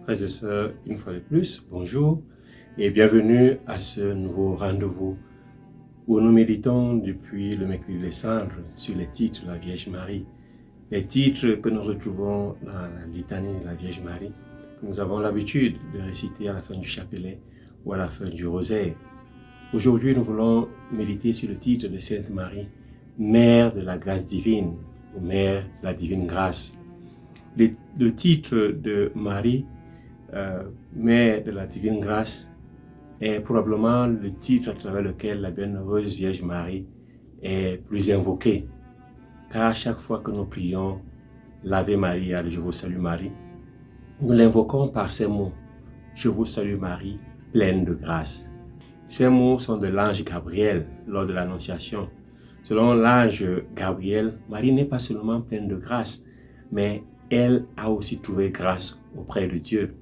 Frères et sœurs, une fois de plus, bonjour et bienvenue à ce nouveau rendez-vous où nous méditons depuis le mercredi des cendres sur les titres de la Vierge Marie. Les titres que nous retrouvons dans la litanie de la Vierge Marie, que nous avons l'habitude de réciter à la fin du chapelet ou à la fin du rosaire. Aujourd'hui, nous voulons méditer sur le titre de Sainte Marie, Mère de la grâce divine ou Mère de la divine grâce. Le titre de Marie, Mère de la divine grâce, est probablement le titre à travers lequel la bienheureuse Vierge Marie est plus invoquée. Car à chaque fois que nous prions l'Ave Maria, le Je vous salue Marie, nous l'invoquons par ces mots. Je vous salue Marie, pleine de grâce. Ces mots sont de l'ange Gabriel lors de l'Annonciation. Selon l'ange Gabriel, Marie n'est pas seulement pleine de grâce, mais elle a aussi trouvé grâce auprès de Dieu.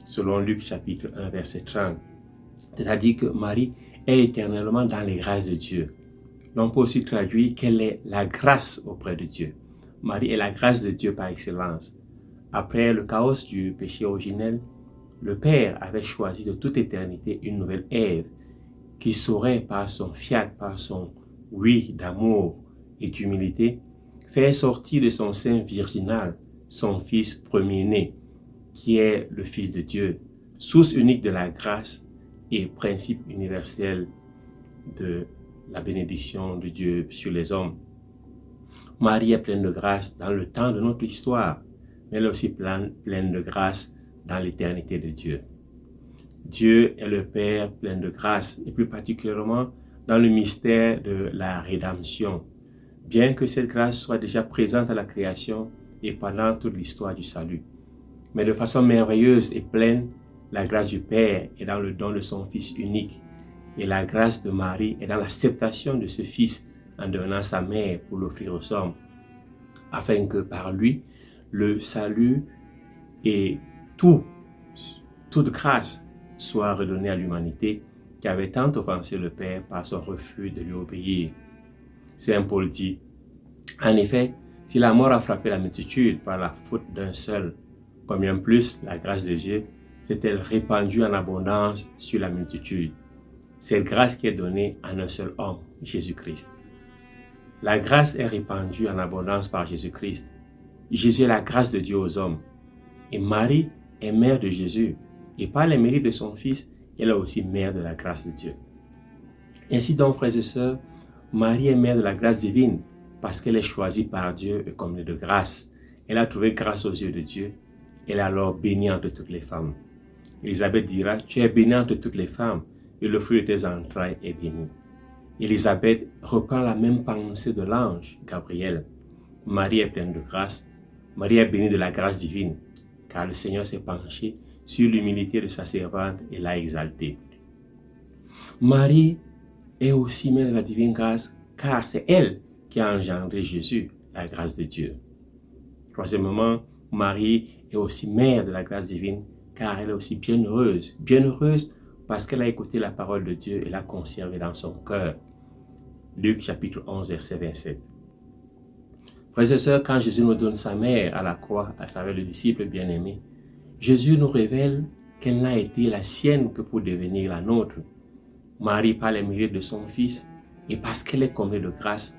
Selon Luc chapitre 1 verset 30. C'est-à-dire que Marie est éternellement dans les grâces de Dieu. L'on peut aussi traduire qu'elle est la grâce auprès de Dieu. Marie est la grâce de Dieu par excellence. Après le chaos du péché originel, le Père avait choisi de toute éternité une nouvelle Ève qui saurait par son fiat, par son oui d'amour et d'humilité, faire sortir de son sein virginal son Fils premier-né, qui est le Fils de Dieu, source unique de la grâce et principe universel de la bénédiction de Dieu sur les hommes. Marie est pleine de grâce dans le temps de notre histoire, mais elle est aussi pleine de grâce dans l'éternité de Dieu. Dieu est le Père plein de grâce, et plus particulièrement dans le mystère de la rédemption. Bien que cette grâce soit déjà présente à la création et pendant toute l'histoire du salut. Mais de façon merveilleuse et pleine, la grâce du Père est dans le don de son Fils unique. Et la grâce de Marie est dans l'acceptation de ce Fils en devenant sa mère pour l'offrir aux hommes, afin que par lui, le salut et toute grâce soit redonnée à l'humanité qui avait tant offensé le Père par son refus de lui obéir. Saint Paul dit, en effet, si la mort a frappé la multitude par la faute d'un seul, combien plus la grâce de Dieu s'est-elle répandue en abondance sur la multitude. Cette grâce qui est donnée en un seul homme, Jésus-Christ. La grâce est répandue en abondance par Jésus-Christ. Jésus est la grâce de Dieu aux hommes. Et Marie est mère de Jésus. Et par les mérites de son Fils, elle est aussi mère de la grâce de Dieu. Ainsi donc, frères et sœurs, Marie est mère de la grâce divine parce qu'elle est choisie par Dieu et comblée de grâce. Elle a trouvé grâce aux yeux de Dieu. Elle est alors bénie entre toutes les femmes. Élisabeth dira, tu es bénie entre toutes les femmes et le fruit de tes entrailles est béni. Élisabeth reprend la même pensée de l'ange Gabriel. Marie est pleine de grâce. Marie est bénie de la grâce divine, car le Seigneur s'est penché sur l'humilité de sa servante et l'a exaltée. Marie est aussi mère de la divine grâce, car c'est elle qui a engendré Jésus, la grâce de Dieu. Troisièmement, Marie est aussi mère de la grâce divine, car elle est aussi bienheureuse parce qu'elle a écouté la parole de Dieu et l'a conservée dans son cœur. Luc chapitre 11, verset 27. Frères et sœurs, quand Jésus nous donne sa mère à la croix à travers le disciple bien-aimé, Jésus nous révèle qu'elle n'a été la sienne que pour devenir la nôtre. Marie, par les mérites de son Fils et parce qu'elle est comblée de grâce,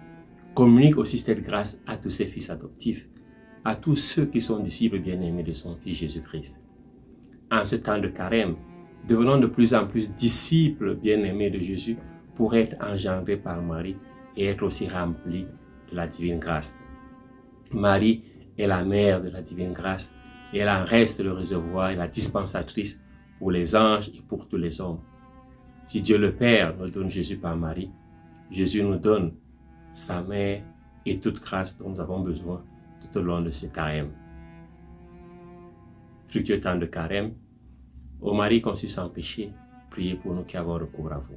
communique aussi cette grâce à tous ses fils adoptifs, à tous ceux qui sont disciples bien-aimés de son Fils Jésus-Christ. En ce temps de carême, devenons de plus en plus disciples bien-aimés de Jésus pour être engendrés par Marie et être aussi remplis de la divine grâce. Marie est la mère de la divine grâce et elle en reste le réservoir et la dispensatrice pour les anges et pour tous les hommes. Si Dieu le Père nous donne Jésus par Marie, Jésus nous donne sa mère et toute grâce dont nous avons besoin tout au long de ce carême. Fructueux temps de carême, ô Marie conçue sans péché, priez pour nous qui avons recours à vous.